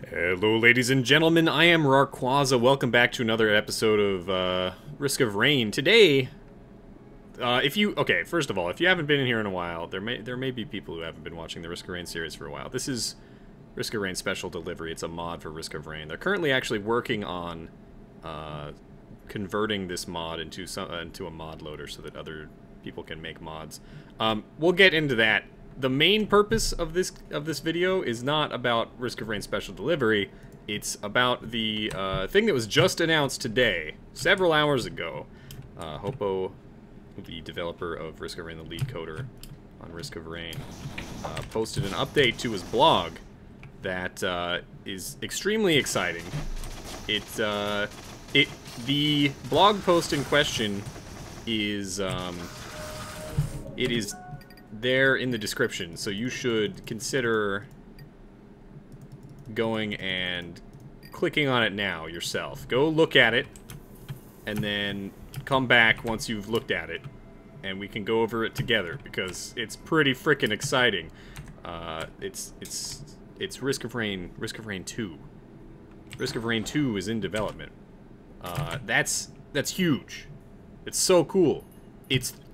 Hello, ladies and gentlemen. I am Rawrquaza. Welcome back to another episode of Risk of Rain. Today, first of all, if you haven't been in here in a while, there may be people who haven't been watching the Risk of Rain series for a while. This is Risk of Rain Special Delivery. It's a mod for Risk of Rain. They're currently actually working on converting this mod into a mod loader so that other people can make mods. We'll get into that. The main purpose of this video is not about Risk of Rain Special Delivery. It's about the thing that was just announced today, several hours ago. Hoppo, the developer of Risk of Rain, the lead coder on Risk of Rain, posted an update to his blog that is extremely exciting. The blog post in question is it is there in the description, so you should consider going and clicking on it now yourself. Go look at it, and then come back once you've looked at it, and we can go over it together, because it's pretty freaking exciting. It's Risk of Rain 2. Risk of Rain 2 is in development. That's huge. It's so cool.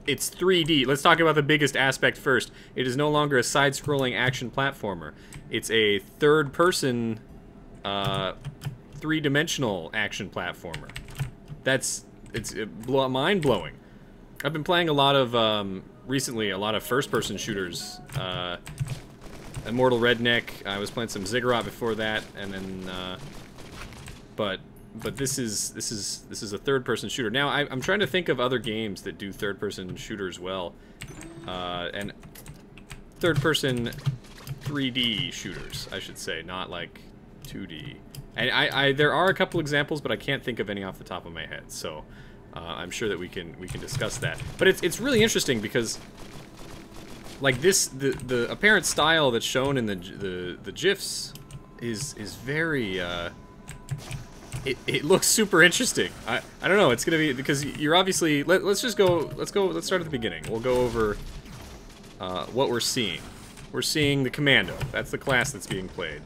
It's 3D. Let's talk about the biggest aspect first. It is no longer a side-scrolling action platformer. It's a third-person, three-dimensional action platformer. It's mind-blowing. I've been playing a lot of, recently, a lot of first-person shooters. Immortal Redneck. I was playing some Ziggurat before that, and then, but this is a third-person shooter. Now, I'm trying to think of other games that do third-person shooters well, and third-person 3D shooters, I should say, not like 2D. And there are a couple examples, but I can't think of any off the top of my head. So I'm sure that we can discuss that. But it's really interesting because, like, the apparent style that's shown in the GIFs is very. It looks super interesting. I don't know. It's gonna be because you're obviously. Let's start at the beginning. We'll go over what we're seeing. We're seeing the Commando. That's the class that's being played.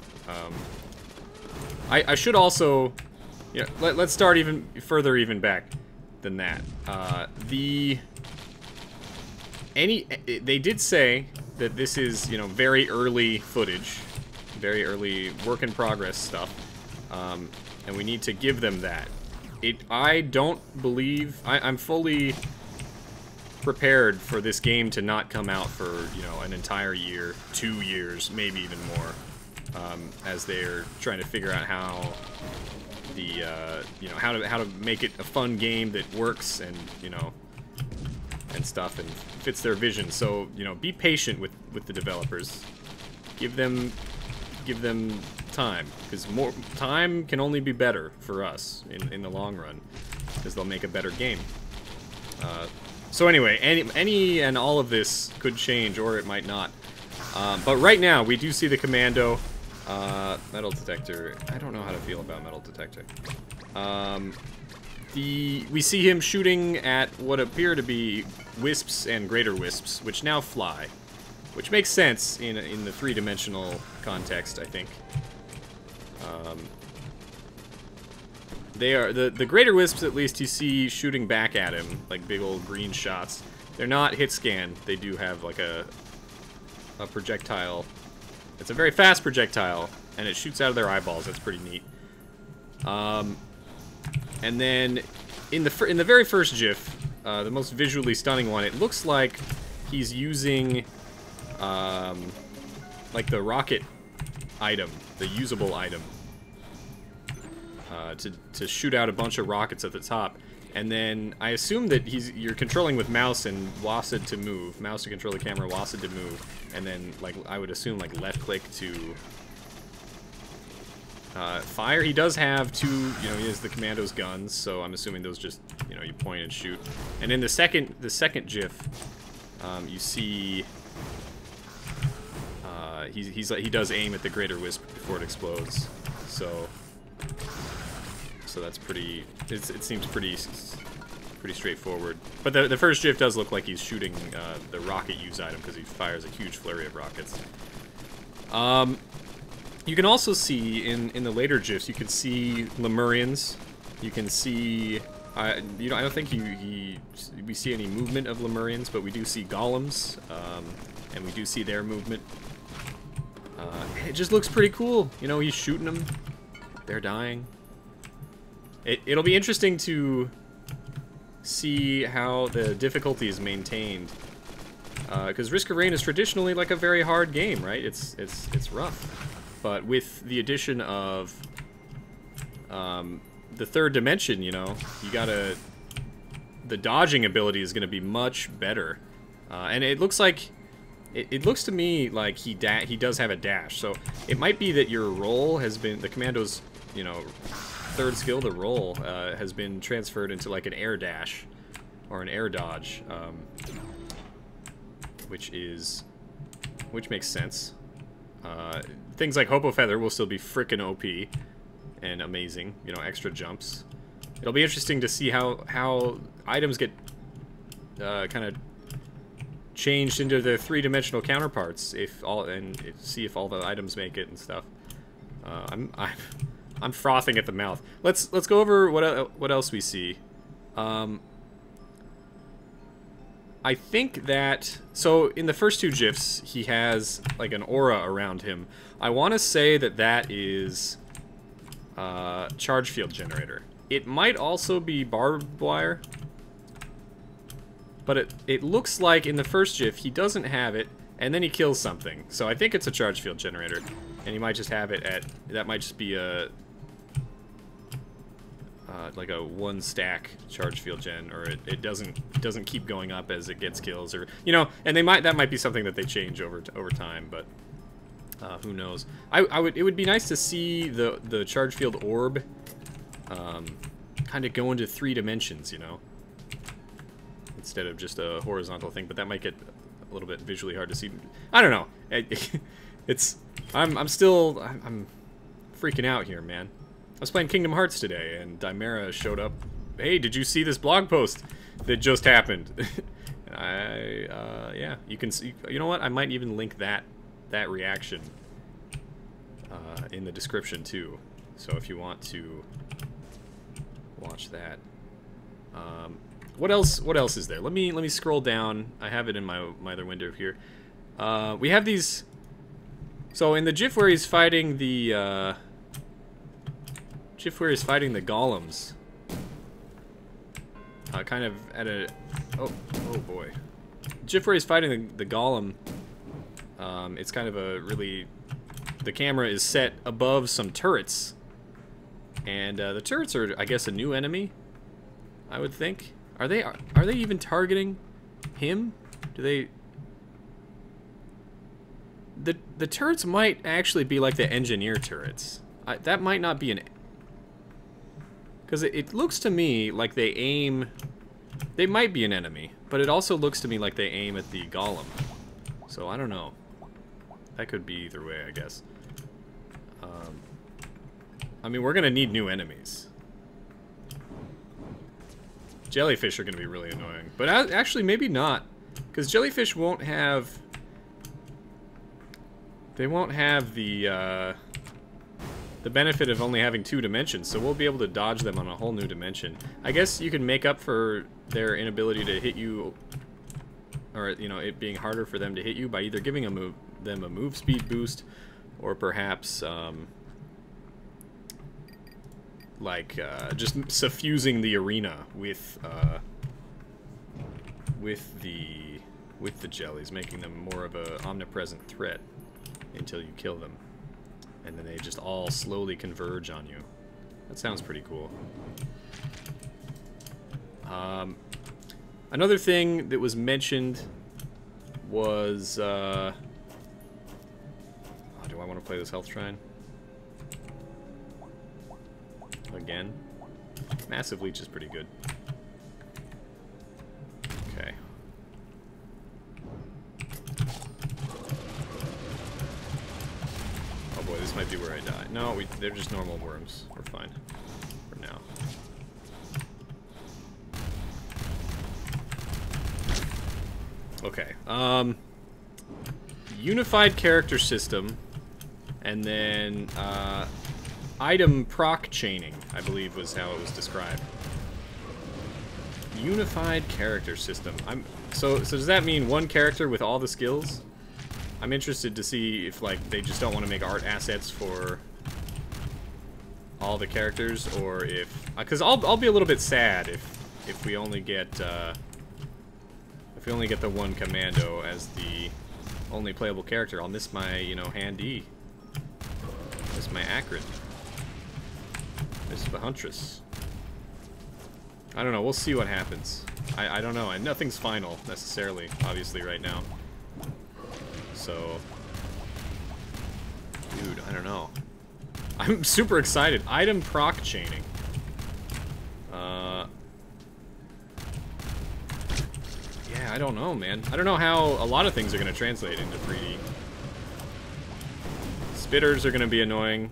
I should also, yeah. Let's start even further back than that. They did say that this is very early footage, very early work in progress stuff. And we need to give them that. I don't believe... I'm fully prepared for this game to not come out for, an entire year, 2 years, maybe even more, as they're trying to figure out how the, how to make it a fun game that works and, and stuff and fits their vision. So, be patient with the developers. Give them time, because more time can only be better for us in the long run, because they'll make a better game. So anyway, any and all of this could change, or it might not. But right now, we do see the Commando. Metal detector. I don't know how to feel about metal detector. We see him shooting at what appear to be wisps and greater wisps, which now fly. Which makes sense in the three-dimensional context, I think. They are the greater wisps, at least you see shooting back at him, like big old green shots. They're not hit scan. They do have like a projectile. It's a very fast projectile, and it shoots out of their eyeballs. That's pretty neat. And then in the very first GIF, the most visually stunning one, it looks like he's using like the rocket item, the usable item, to shoot out a bunch of rockets at the top, and then I assume that you're controlling with mouse and WASD to move, mouse to control the camera, WASD to move, and then I would assume left click to fire. He does have two, he has the Commando's guns, so I'm assuming those just you point and shoot. And in the second GIF, you see. He does aim at the greater wisp before it explodes, so that's pretty. It seems pretty straightforward. But the first GIF does look like he's shooting the rocket use item, because he fires a huge flurry of rockets. You can also see in the later GIFs, you can see Lemurians. You can see, I don't think we see any movement of Lemurians, but we do see golems, and we do see their movement. It just looks pretty cool. You know, he's shooting them. They're dying. It'll be interesting to see how the difficulty is maintained. Because Risk of Rain is traditionally like a very hard game, right? It's rough. But with the addition of the third dimension, you know, the dodging ability is going to be much better. And it looks like, it looks to me like he does have a dash. So it might be that your roll has been, the commando's, you know, third skill, the roll, has been transferred into like an air dash or an air dodge, which makes sense. Things like Hopo Feather will still be frickin' OP and amazing, you know, extra jumps. It'll be interesting to see how items get kind of changed into their three-dimensional counterparts, and see if all the items make it and stuff. I'm frothing at the mouth. Let's go over what else we see. I think that, so in the first two GIFs, he has like an aura around him. I want to say that is charge field generator. It might also be barbed wire, but it looks like in the first GIF he doesn't have it, and then he kills something. So I think it's a charge field generator, and he might just have it at, that might just be a like a one stack charge field gen, or it doesn't keep going up as it gets kills, or you know, and that might be something that they change over time, but who knows? It would be nice to see the charge field orb kind of go into 3 dimensions, you know, instead of just a horizontal thing. But that might get a little bit visually hard to see. I don't know. I'm freaking out here, man. I was playing Kingdom Hearts today, and Dimera showed up. Hey, did you see this blog post that just happened? Yeah, you can see. You know what? I might even link that reaction in the description too. So if you want to watch that, what else is there? Let me scroll down. I have it in my other window here. We have these. So in the GIF where he's fighting the golems, kind of at a, oh boy, GIF where he's fighting the golem, it's kind of a really, the camera is set above some turrets, and the turrets are, I guess, a new enemy, I would think. Are they even targeting him? Do they? The turrets might actually be like the engineer turrets. That might not be an, because it looks to me like they aim, they might be an enemy, but it also looks to me like they aim at the golem. So I don't know. That could be either way, I guess. I mean, we're gonna need new enemies. Jellyfish are gonna be really annoying, but actually maybe not, because jellyfish won't have. They won't have the benefit of only having 2 dimensions, so we'll be able to dodge them on a whole new dimension. I guess you can make up for their inability to hit you, or you know, it being harder for them to hit you by either giving them a move speed boost, or perhaps just suffusing the arena with the jellies, making them more of a omnipresent threat until you kill them. And then they just all slowly converge on you. That sounds pretty cool. Another thing that was mentioned was... oh, do I want to play this health shrine? Again? Massive Leech is pretty good. Okay. Oh boy, this might be where I die. No, they're just normal worms. We're fine. For now. Okay. Unified character system And then item proc chaining, I believe was how it was described. Unified character system. So does that mean one character with all the skills? I'm interested to see if like they just don't want to make art assets for all the characters, or if because I'll be a little bit sad if we only get the one commando as the only playable character. I'll miss my handy, miss my acrid, miss the huntress. I don't know. We'll see what happens. I don't know. And nothing's final necessarily, obviously, right now. So, dude, I don't know. I'm super excited. Item proc chaining. Yeah, I don't know, man. I don't know how a lot of things are going to translate into 3D. Spitters are going to be annoying.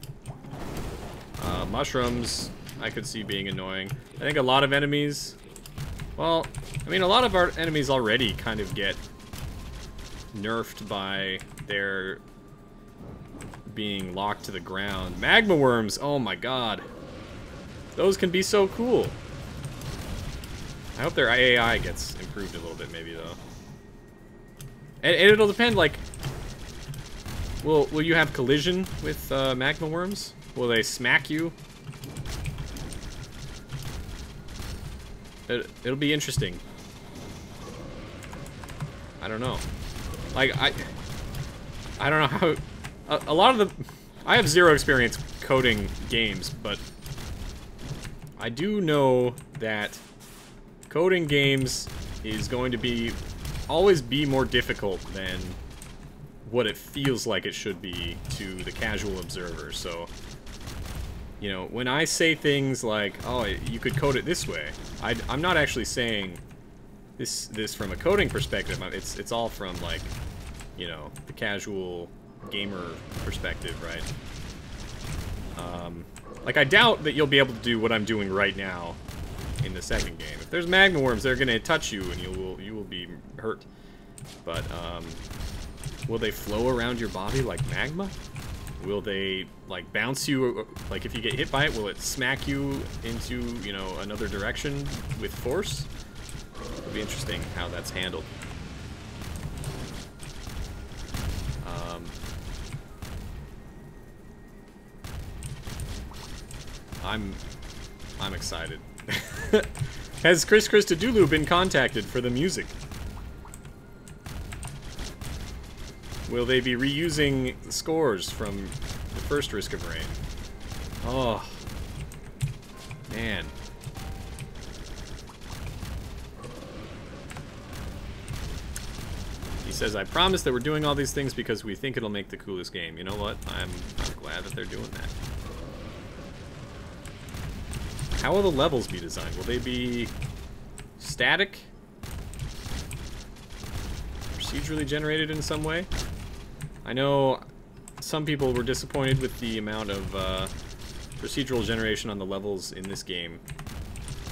Mushrooms, I could see being annoying. I think a lot of enemies... Well, I mean, a lot of our enemies already kind of get nerfed by their being locked to the ground. Magma worms, oh my god. Those can be so cool. I hope their AI gets improved a little bit, maybe, though. And it'll depend, like... Will you have collision with magma worms? Will they smack you? It'll be interesting. I don't know. Like, I don't know how... A lot of the... I have zero experience coding games, but... I do know that coding games is going to always be more difficult than what it feels like it should be to the casual observer, so... You know, when I say things like, oh, you could code it this way, I'm not actually saying this from a coding perspective. It's all from, like, you know, the casual gamer perspective, right? Like, I doubt that you'll be able to do what I'm doing right now in the second game. If there's magma worms, they're gonna touch you and you will be hurt. But, will they flow around your body like magma? Will they, like, bounce you, like, if you get hit by it, will it smack you into, you know, another direction with force? It'll be interesting how that's handled. I'm excited. Has Chris Christodoulou been contacted for the music? Will they be reusing scores from the first Risk of Rain? Oh, man. He says, I promise that we're doing all these things because we think it'll make the coolest game. You know what? I'm glad that they're doing that. How will the levels be designed? Will they be static? Procedurally generated in some way? I know some people were disappointed with the amount of procedural generation on the levels in this game.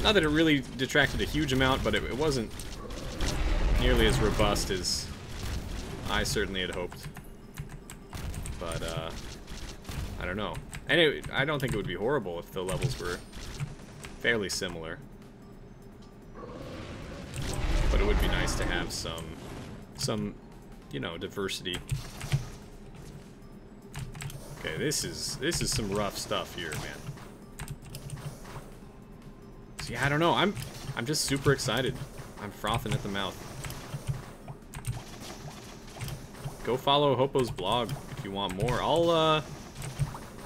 Not that it really detracted a huge amount, but it wasn't nearly as robust as I certainly had hoped. But, I don't know. And I don't think it would be horrible if the levels were fairly similar. But it would be nice to have some, you know, diversity. Okay, this is some rough stuff here, man. So yeah, I don't know. I'm just super excited. I'm frothing at the mouth. Go follow Hoppo's blog if you want more.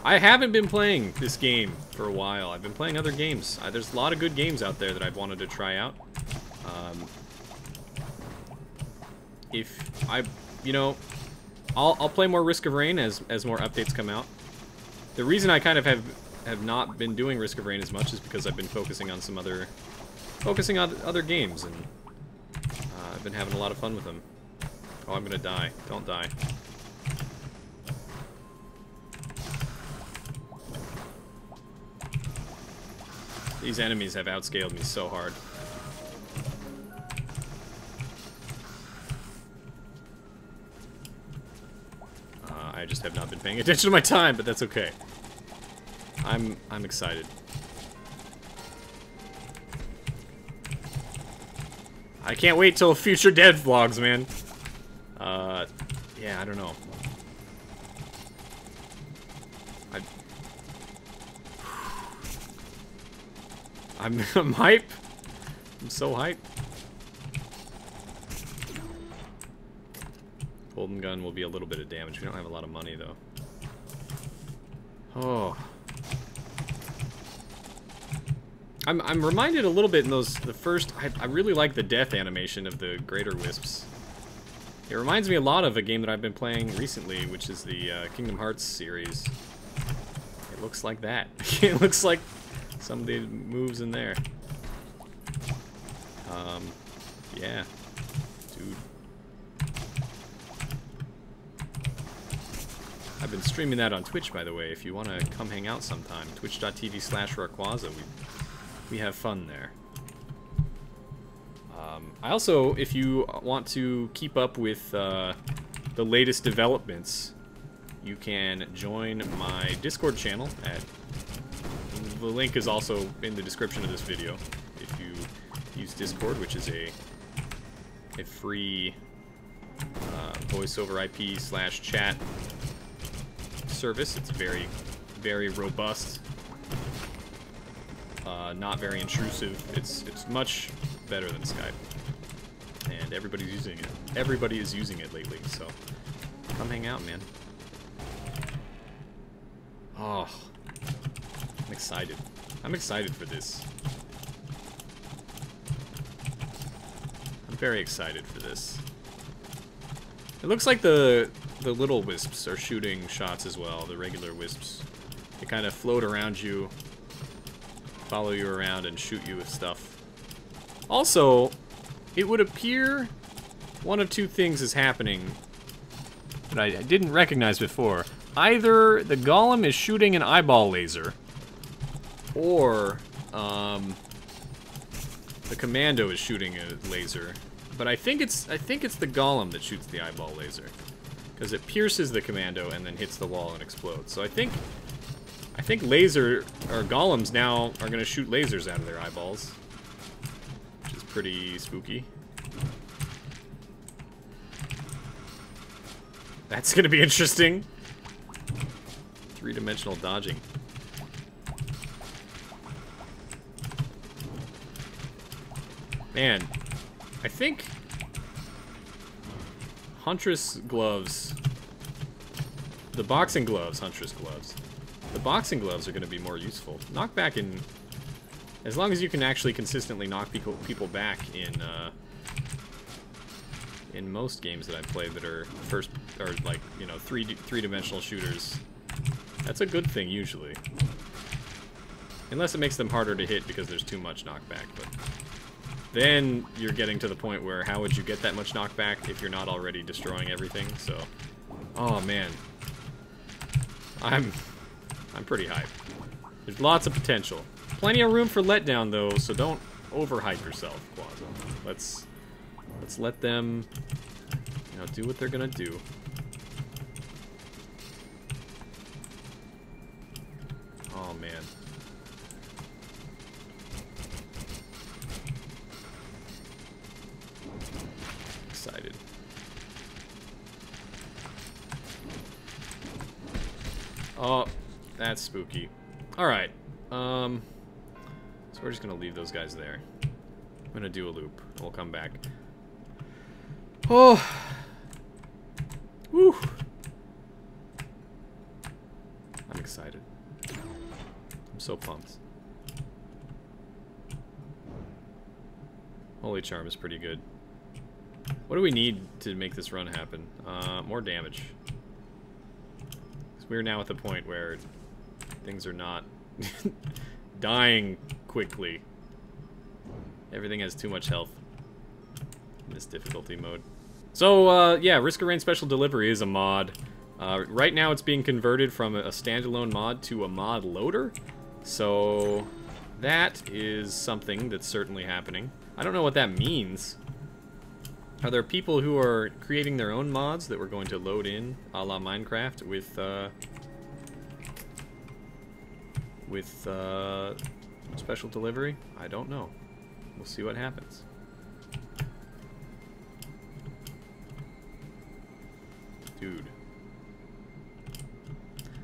I haven't been playing this game for a while. I've been playing other games. There's a lot of good games out there that I've wanted to try out. You know, I'll play more Risk of Rain as more updates come out. The reason I kind of have not been doing Risk of Rain as much is because I've been focusing on other games, and I've been having a lot of fun with them. Oh, I'm gonna die. Don't die. These enemies have outscaled me so hard. just have not been paying attention to my time, but that's okay. I'm excited. I can't wait till future Dead vlogs, man. Yeah, I don't know. I'm hype. I'm so hype. Golden gun will be a little bit of damage. We don't have a lot of money though. Oh. I'm reminded a little bit in the first. I really like the death animation of the greater wisps. It reminds me a lot of a game that I've been playing recently, which is the Kingdom Hearts series. It looks like that. It looks like somebody moves in there. Yeah, dude. I've been streaming that on Twitch, by the way. If you want to come hang out sometime, twitch.tv/Rawrquaza. We have fun there. I also, if you want to keep up with the latest developments, you can join my Discord channel at. The link is also in the description of this video. If you use Discord, which is a free voice over IP/chat service. It's very, very robust. Not very intrusive. It's much better than Skype, and everybody's using it. Everybody is using it lately. So come hang out, man. Oh, I'm excited. I'm excited for this. I'm very excited for this. It looks like the little wisps are shooting shots as well. The regular wisps. They kind of float around you, follow you around, and shoot you with stuff. Also, it would appear one of two things is happening that I didn't recognize before. Either the golem is shooting an eyeball laser, or the commando is shooting a laser. But I think it's the golem that shoots the eyeball laser, because it pierces the commando and then hits the wall and explodes. So I think laser or golems now are gonna shoot lasers out of their eyeballs, which is pretty spooky. That's gonna be interesting. Three-dimensional dodging. Man, I think Huntress gloves, the boxing gloves, Huntress gloves, the boxing gloves are going to be more useful. Knockback in, as long as you can actually consistently knock people back in most games that I've played that are first, or like, you know, three-dimensional shooters, that's a good thing usually. Unless it makes them harder to hit because there's too much knockback, but then you're getting to the point where how would you get that much knockback if you're not already destroying everything? So, oh man, I'm pretty hyped. There's lots of potential. Plenty of room for letdown though, so don't overhype yourself, Quaza. Let's let them, you know, do what they're gonna do. Oh man. Excited. Oh, that's spooky. Alright. So we're just gonna leave those guys there. I'm gonna do a loop, and we'll come back. Oh! Woo! I'm excited. I'm so pumped. Holy Charm is pretty good. What do we need to make this run happen? More damage. 'Cause we're now at the point where things are not dying quickly. Everything has too much health in this difficulty mode. So, yeah, Risk of Rain Special Delivery is a mod. Right now it's being converted from a standalone mod to a mod loader. So, that is something that's certainly happening. I don't know what that means. Are there people who are creating their own mods that we're going to load in a la Minecraft with special delivery? I don't know. We'll see what happens. Dude.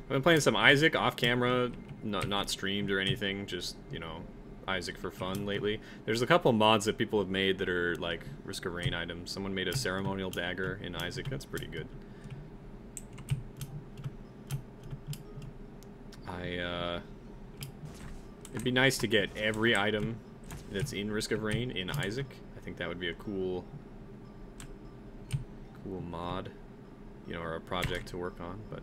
I've been playing some Isaac off camera, not streamed or anything, just, you know, Isaac for fun lately. There's a couple mods that people have made that are like Risk of Rain items. Someone made a ceremonial dagger in Isaac. That's pretty good. It'd be nice to get every item that's in Risk of Rain in Isaac. I think that would be a cool mod, you know, or a project to work on, but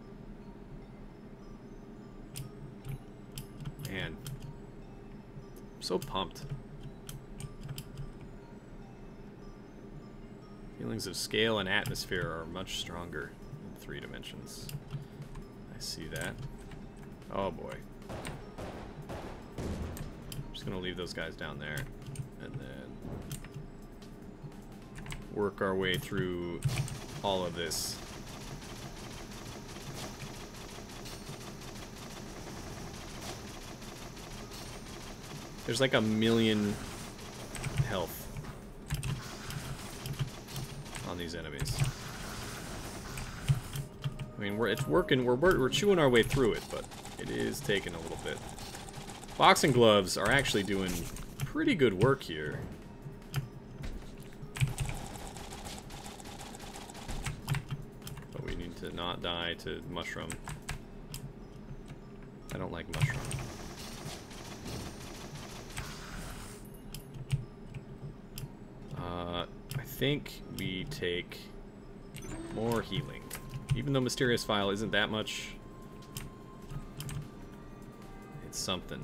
man, I'm so pumped. Feelings of scale and atmosphere are much stronger in 3 dimensions. I see that. Oh boy. I'm just gonna leave those guys down there and then work our way through all of this. There's like 1,000,000 health on these enemies. I mean, it's working. We're chewing our way through it, but it is taking a little bit. Boxing gloves are actually doing pretty good work here. But we need to not die to mushroom. I don't like mushroom. I think we take more healing. Even though Mysterious File isn't that much, it's something.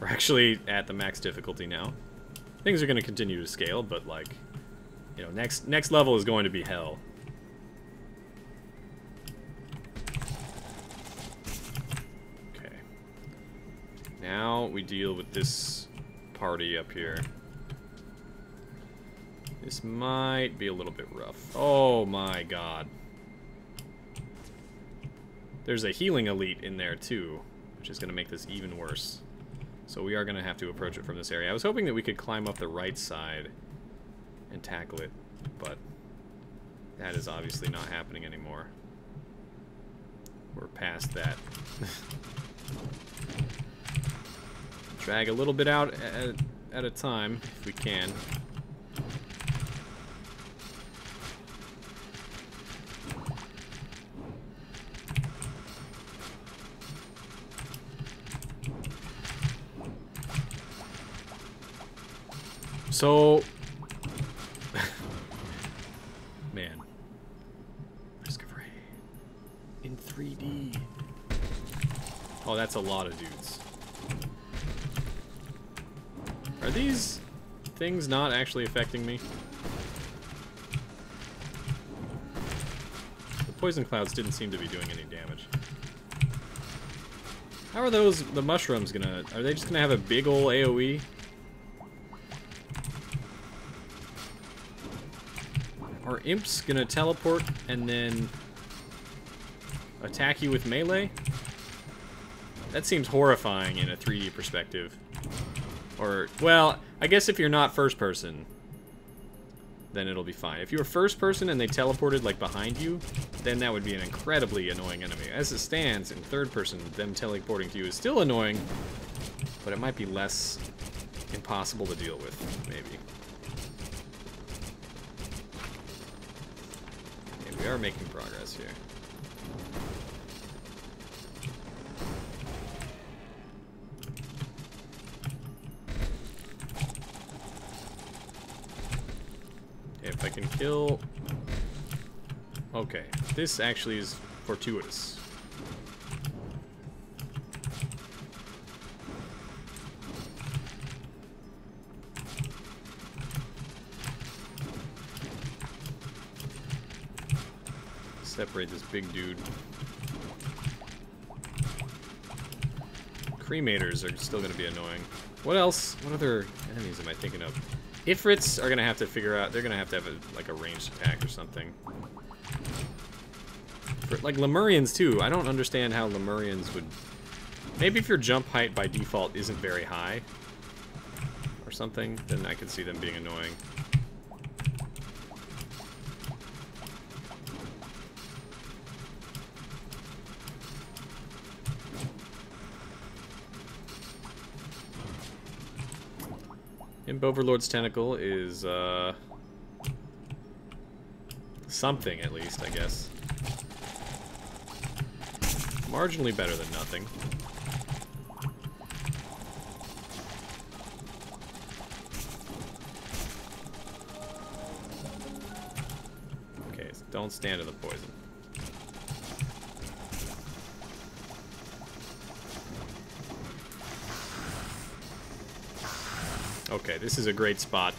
We're actually at the max difficulty now. Things are going to continue to scale, but like, you know, next level is going to be hell. Okay. Now we deal with this party up here. This might be a little bit rough. Oh my god. There's a healing elite in there too, which is going to make this even worse. So we are going to have to approach it from this area. I was hoping that we could climb up the right side and tackle it, but that is obviously not happening anymore. We're past that. Drag a little bit out at a time, if we can. So, man, Risk of Rain in 3D. Oh, that's a lot of dudes. Are these things not actually affecting me? The poison clouds didn't seem to be doing any damage. How are the mushrooms gonna, are they just gonna have a big ol' AoE? Are imps gonna teleport and then attack you with melee? That seems horrifying in a 3D perspective. Or, well, I guess if you're not first person, then it'll be fine. If you were first person and they teleported like behind you, then that would be an incredibly annoying enemy. As it stands, in third person, them teleporting to you is still annoying, but it might be less impossible to deal with, maybe. We are making progress here. If I can kill... Okay, this actually is fortuitous. Separate this big dude. Cremators are still going to be annoying. What else? What other enemies am I thinking of? Ifrits are gonna have to figure out. They're gonna have to have like a ranged attack or something. Like Lemurians too. I don't understand how Lemurians would. Maybe if your jump height by default isn't very high or something, then I could see them being annoying. Imp Overlord's Tentacle is, something, at least, I guess. Marginally better than nothing. Okay, so don't stand in the poison. Okay, this is a great spot.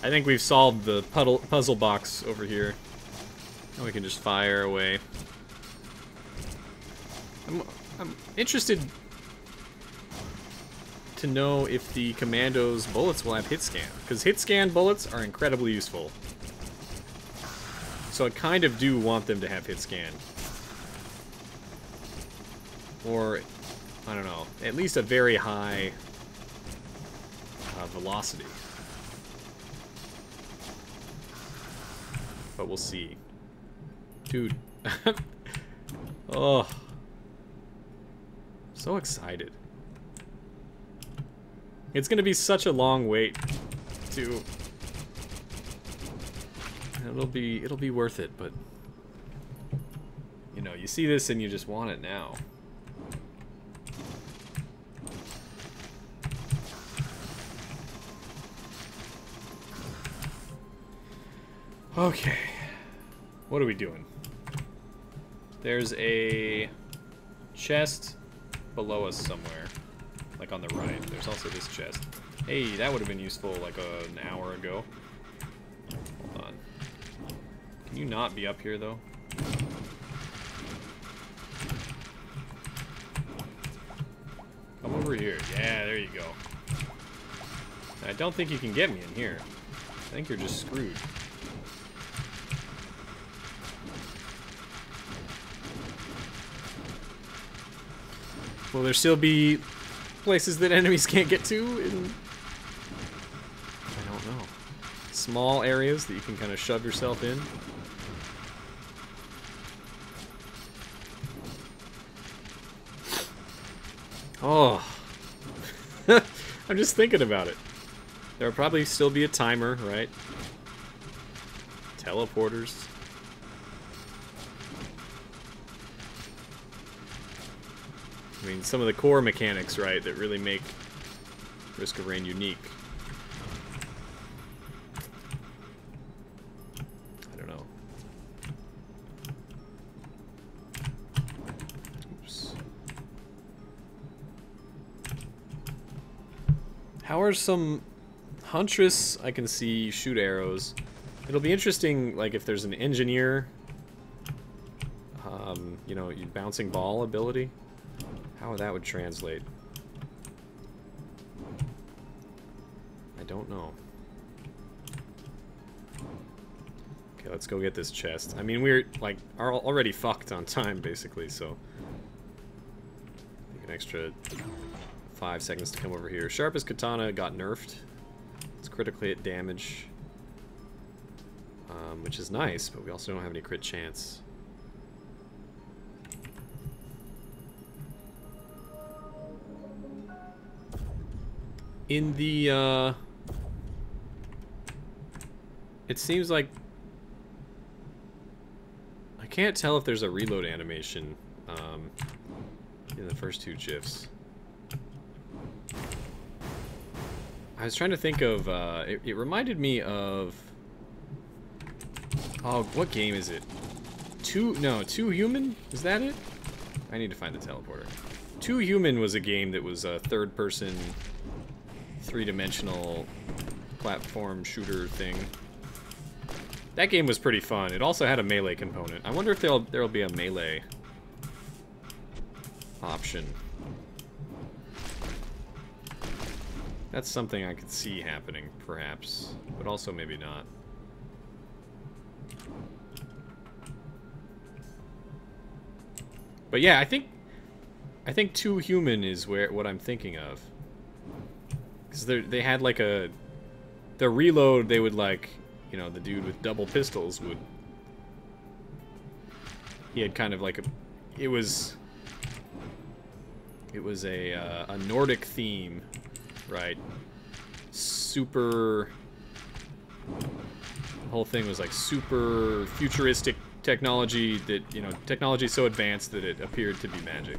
I think we've solved the puzzle box over here. Now we can just fire away. I'm interested to know if the commando's bullets will have hit scan, because hit scan bullets are incredibly useful. So I kind of do want them to have hit scan. Or, I don't know, at least a very high velocity. But we'll see. Dude. Oh. So excited. It's gonna be such a long wait to... It'll be worth it, but... You know, you see this and you just want it now. Okay, what are we doing? There's a chest below us somewhere, like on the right. There's also this chest. Hey, that would have been useful like an hour ago. Hold on. Can you not be up here though? Come over here. Yeah, there you go. I don't think you can get me in here. I think you're just screwed. Will there still be places that enemies can't get to? I don't know. Small areas that you can kind of shove yourself in? Oh. I'm just thinking about it. There'll probably still be a timer, right? Teleporters. I mean, some of the core mechanics, right, that really make Risk of Rain unique. I don't know. Oops. How are some... Huntress, I can see shoot arrows. It'll be interesting, like, if there's an engineer, you know, bouncing ball ability. How that would translate. I don't know. Okay, let's go get this chest. I mean, we're, like, are already fucked on time, basically, so... Take an extra 5 seconds to come over here. Sharpest Katana got nerfed. It's critically hit damage. Which is nice, but we also don't have any crit chance. In the, it seems like... I can't tell if there's a reload animation, in the first 2 GIFs. I was trying to think of, it reminded me of... Oh, what game is it? Two Human? Is that it? I need to find the teleporter. 2 Human was a game that was a third-person... 3-dimensional platform shooter thing. That game was pretty fun. It also had a melee component. I wonder if there'll be a melee option. That's something I could see happening, perhaps. But also maybe not. But yeah, I think 2 human is what I'm thinking of. Because they had like the reload, they would like, you know, the dude with double pistols would... He had kind of like it was a Nordic theme, right? Super... The whole thing was like super futuristic technology that, you know, technology so advanced that it appeared to be magic.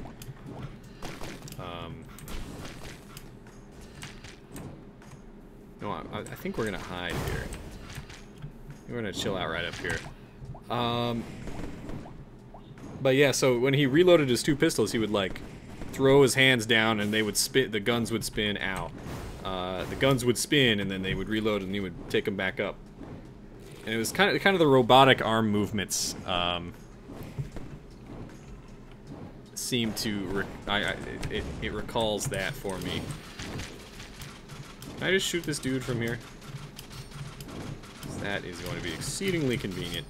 No, I think we're gonna hide here. We're gonna chill out right up here. But yeah, so when he reloaded his 2 pistols, he would like throw his hands down and they would spin. The guns would spin. Ow. The guns would spin and then they would reload and he would take them back up. And it was kind of the robotic arm movements seem to it recalls that for me. Can I just shoot this dude from here? That is going to be exceedingly convenient.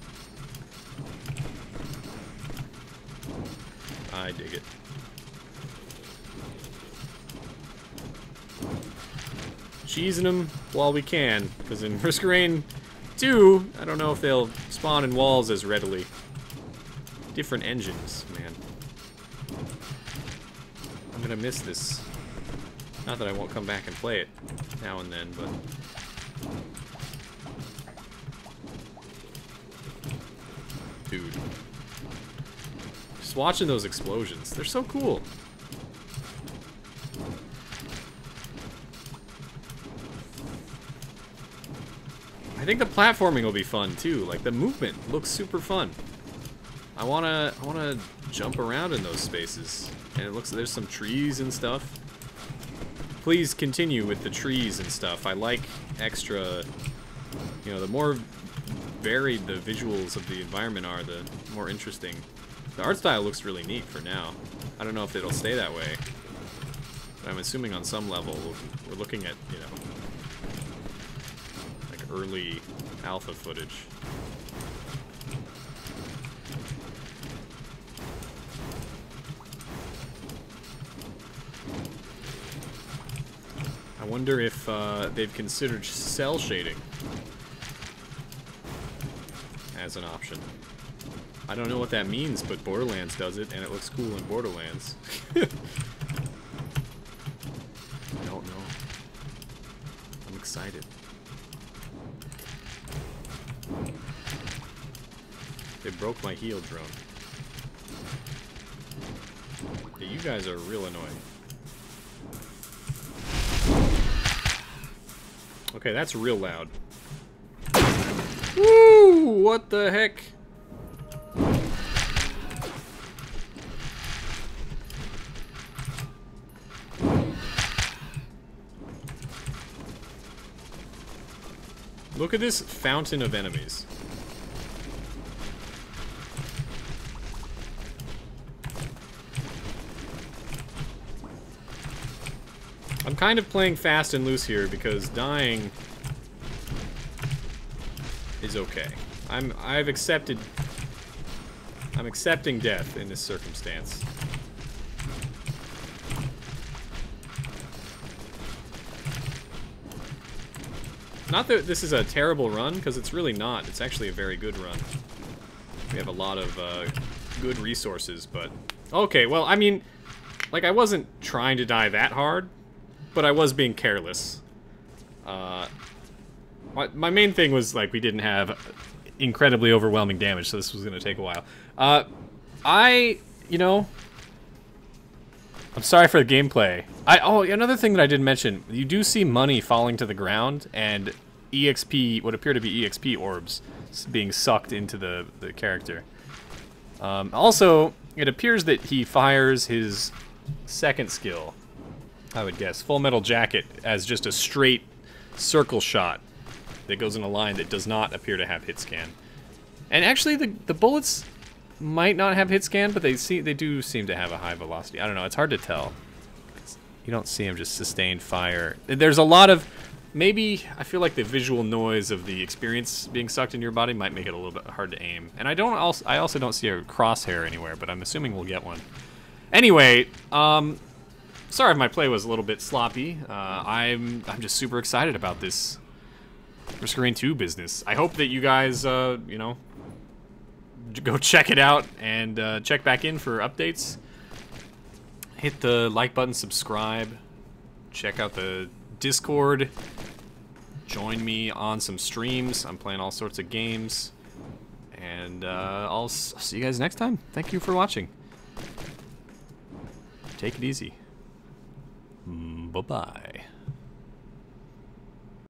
I dig it. Cheesing them while we can, because in Risk of Rain 2, I don't know if they'll spawn in walls as readily. Different engines, man. I'm gonna miss this. Not that I won't come back and play it now and then, but... Dude. Just watching those explosions, they're so cool. I think the platforming will be fun too. Like the movement looks super fun. I wanna jump around in those spaces. And it looks like there's some trees and stuff. Please continue with the trees and stuff. I like extra, you know, the more varied the visuals of the environment are, the more interesting. The art style looks really neat for now. I don't know if it'll stay that way. But I'm assuming on some level we're looking at, you know, like early alpha footage. I wonder if they've considered cell shading as an option. I don't know what that means, but Borderlands does it, and it looks cool in Borderlands. I don't know. I'm excited. They broke my heel drone. Yeah, you guys are real annoying. Okay, that's real loud. Woo! What the heck? Look at this fountain of enemies. I'm kind of playing fast and loose here because dying is okay. I'm accepting death in this circumstance. Not that this is a terrible run, because it's really not. It's actually a very good run. We have a lot of good resources, but... Okay, well, I mean, like, I wasn't trying to die that hard, but I was being careless. My main thing was, like, we didn't have incredibly overwhelming damage, so this was going to take a while. You know... I'm sorry for the gameplay. Oh, another thing that I didn't mention. You do see money falling to the ground, and EXP, what appear to be EXP orbs, being sucked into the character. Also, it appears that he fires his second skill, I would guess, Full Metal Jacket, as just a straight circle shot that goes in a line that does not appear to have hit scan. And actually, the bullets might not have hit scan, but they do seem to have a high velocity. I don't know, it's hard to tell. You don't see him just sustained fire. There's a lot of... Maybe, I feel like the visual noise of the experience being sucked into your body might make it a little bit hard to aim. And I also don't see a crosshair anywhere, but I'm assuming we'll get one. Anyway, sorry if my play was a little bit sloppy. I'm just super excited about this Risk of Rain 2 business. I hope that you guys, you know, go check it out and check back in for updates. Hit the like button, subscribe, check out the Discord, join me on some streams. I'm playing all sorts of games, and I'll see you guys next time. Thank you for watching. Take it easy. Bye-bye.